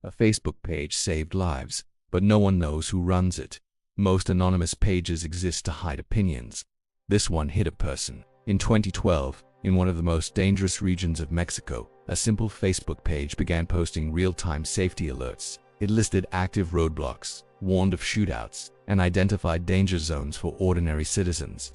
A Facebook page saved lives, but no one knows who runs it. Most anonymous pages exist to hide opinions. This one hit a person. In 2012, in one of the most dangerous regions of Mexico, a simple Facebook page began posting real-time safety alerts. It listed active roadblocks, warned of shootouts, and identified danger zones for ordinary citizens.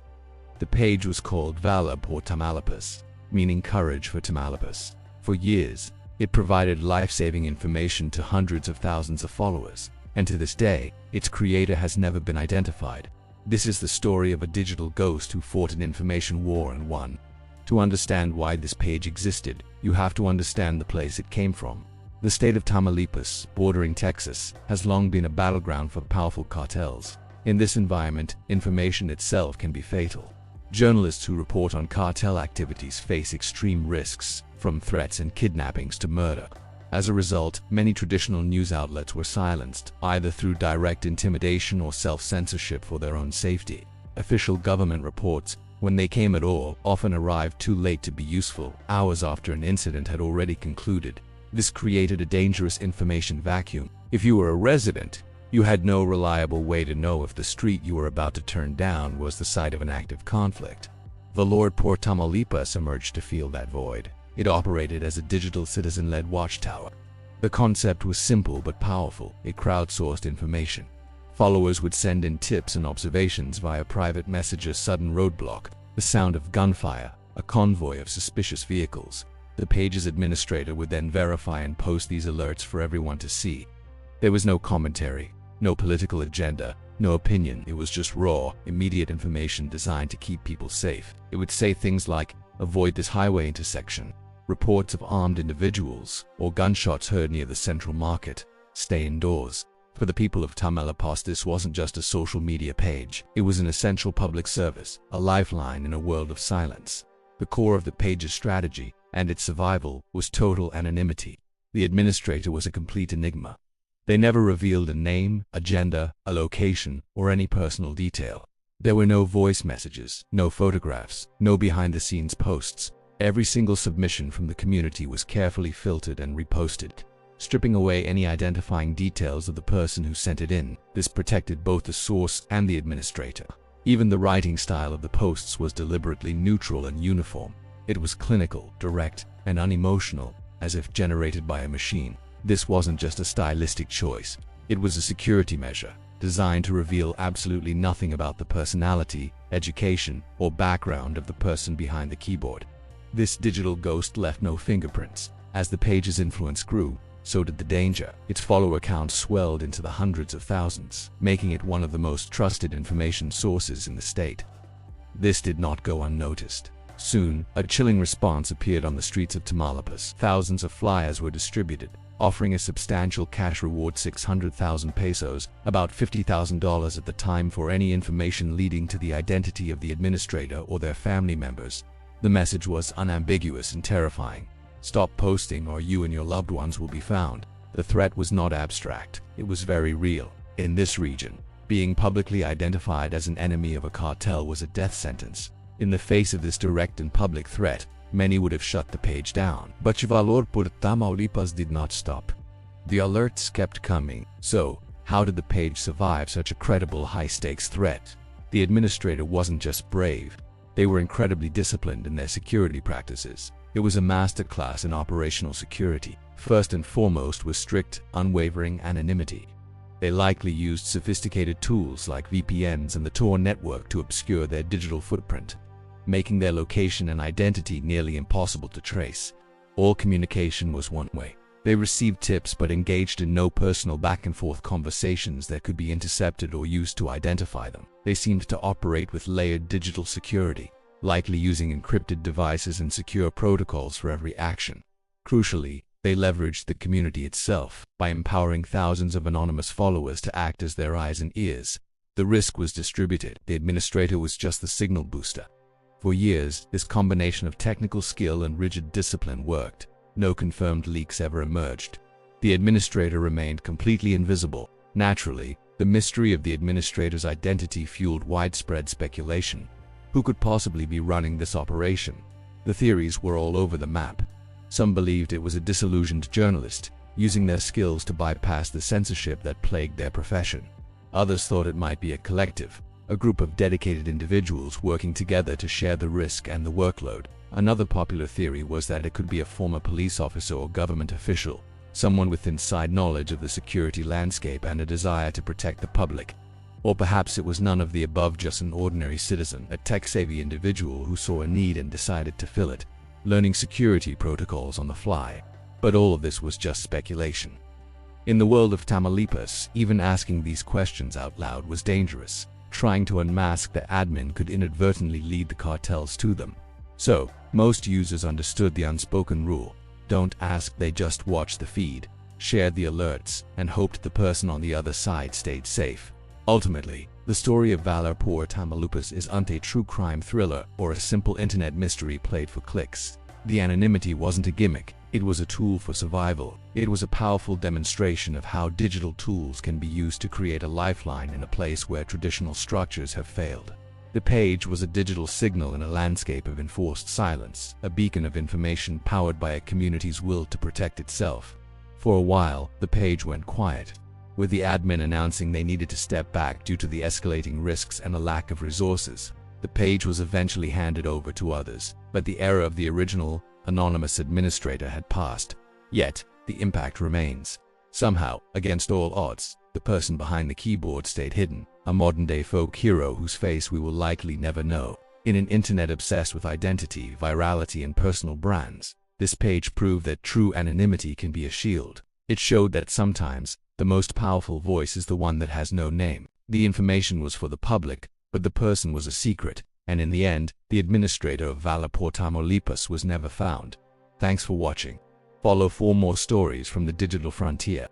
The page was called Valor por Tamaulipas, meaning courage for Tamaulipas. For years, it provided life-saving information to hundreds of thousands of followers, and to this day, its creator has never been identified. This is the story of a digital ghost who fought an information war and won. To understand why this page existed, you have to understand the place it came from. The state of Tamaulipas, bordering Texas, has long been a battleground for powerful cartels. In this environment, information itself can be fatal. Journalists who report on cartel activities face extreme risks, from threats and kidnappings to murder. As a result, many traditional news outlets were silenced, either through direct intimidation or self-censorship for their own safety. Official government reports, when they came at all, often arrived too late to be useful, hours after an incident had already concluded. This created a dangerous information vacuum. If you were a resident, you had no reliable way to know if the street you were about to turn down was the site of an active conflict. Valor por Tamaulipas emerged to fill that void. It operated as a digital citizen-led watchtower. The concept was simple but powerful. It crowdsourced information. Followers would send in tips and observations via private messages. Sudden roadblock, the sound of gunfire, a convoy of suspicious vehicles. The page's administrator would then verify and post these alerts for everyone to see. There was no commentary, no political agenda, no opinion. It was just raw, immediate information designed to keep people safe. It would say things like, "Avoid this highway intersection," reports of armed individuals, or gunshots heard near the central market. Stay indoors. For the people of Tamaulipas, this wasn't just a social media page. It was an essential public service, a lifeline in a world of silence. The core of the page's strategy, and its survival, was total anonymity. The administrator was a complete enigma. They never revealed a name, agenda, a location, or any personal detail. There were no voice messages, no photographs, no behind-the-scenes posts. Every single submission from the community was carefully filtered and reposted, stripping away any identifying details of the person who sent it in. This protected both the source and the administrator. Even the writing style of the posts was deliberately neutral and uniform. It was clinical, direct, and unemotional, as if generated by a machine. This wasn't just a stylistic choice. It was a security measure, designed to reveal absolutely nothing about the personality, education, or background of the person behind the keyboard. This digital ghost left no fingerprints. As the page's influence grew, so did the danger. Its follower count swelled into the hundreds of thousands, making it one of the most trusted information sources in the state. This did not go unnoticed. Soon, a chilling response appeared on the streets of Tamaulipas. Thousands of flyers were distributed, offering a substantial cash reward, 600,000 pesos, about $50,000 at the time, for any information leading to the identity of the administrator or their family members. The message was unambiguous and terrifying. Stop posting or you and your loved ones will be found. The threat was not abstract. It was very real. In this region, being publicly identified as an enemy of a cartel was a death sentence. In the face of this direct and public threat, many would have shut the page down. But Valor por Tamaulipas did not stop. The alerts kept coming. So, how did the page survive such a credible high-stakes threat? The administrator wasn't just brave. They were incredibly disciplined in their security practices. It was a masterclass in operational security. First and foremost was strict, unwavering anonymity. They likely used sophisticated tools like VPNs and the Tor network to obscure their digital footprint, making their location and identity nearly impossible to trace. All communication was one way. They received tips but engaged in no personal back-and-forth conversations that could be intercepted or used to identify them. They seemed to operate with layered digital security, likely using encrypted devices and secure protocols for every action. Crucially, they leveraged the community itself by empowering thousands of anonymous followers to act as their eyes and ears. The risk was distributed. The administrator was just the signal booster. For years, this combination of technical skill and rigid discipline worked. No confirmed leaks ever emerged. The administrator remained completely invisible. Naturally, the mystery of the administrator's identity fueled widespread speculation. Who could possibly be running this operation? The theories were all over the map. Some believed it was a disillusioned journalist, using their skills to bypass the censorship that plagued their profession. Others thought it might be a collective, a group of dedicated individuals working together to share the risk and the workload. Another popular theory was that it could be a former police officer or government official, someone with inside knowledge of the security landscape and a desire to protect the public. Or perhaps it was none of the above, just an ordinary citizen, a tech-savvy individual who saw a need and decided to fill it, learning security protocols on the fly. But all of this was just speculation. In the world of Tamaulipas, even asking these questions out loud was dangerous. Trying to unmask the admin could inadvertently lead the cartels to them. So, most users understood the unspoken rule: don't ask, they just watched the feed, shared the alerts, and hoped the person on the other side stayed safe. Ultimately, the story of Valor, Tamaulipas isn't a true crime thriller or a simple internet mystery played for clicks. The anonymity wasn't a gimmick, it was a tool for survival. It was a powerful demonstration of how digital tools can be used to create a lifeline in a place where traditional structures have failed. The page was a digital signal in a landscape of enforced silence, a beacon of information powered by a community's will to protect itself. For a while, the page went quiet, with the admin announcing they needed to step back due to the escalating risks and a lack of resources. The page was eventually handed over to others, but the era of the original, anonymous administrator had passed. Yet, the impact remains. Somehow, against all odds, the person behind the keyboard stayed hidden, a modern-day folk hero whose face we will likely never know. In an internet obsessed with identity, virality, and personal brands, this page proved that true anonymity can be a shield. It showed that sometimes, the most powerful voice is the one that has no name. The information was for the public, but the person was a secret, and in the end, the administrator of Valor, Tamaulipas was never found. Thanks for watching. Follow for more stories from the digital frontier.